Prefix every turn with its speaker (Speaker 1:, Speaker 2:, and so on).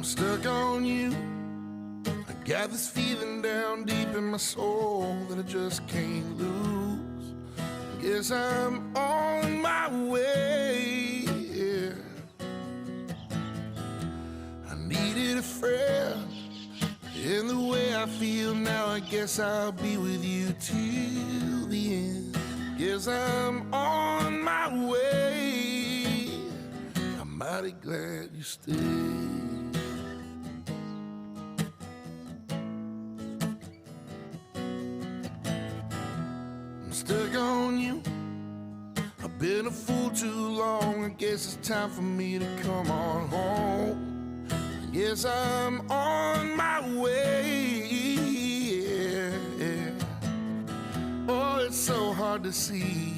Speaker 1: stuck on you. I got this feeling down deep in my soul that I just can't lose. Guess I'm on my way, yeah. I needed a friend, in the way I feel now, I guess I'll be with you till the end. Guess I'm on my way. I'm mighty glad you stayed. I'm stuck on you. I've been a fool too long. I guess it's time for me to come on home. I guess I'm on my way, yeah. Oh, it's so hard to see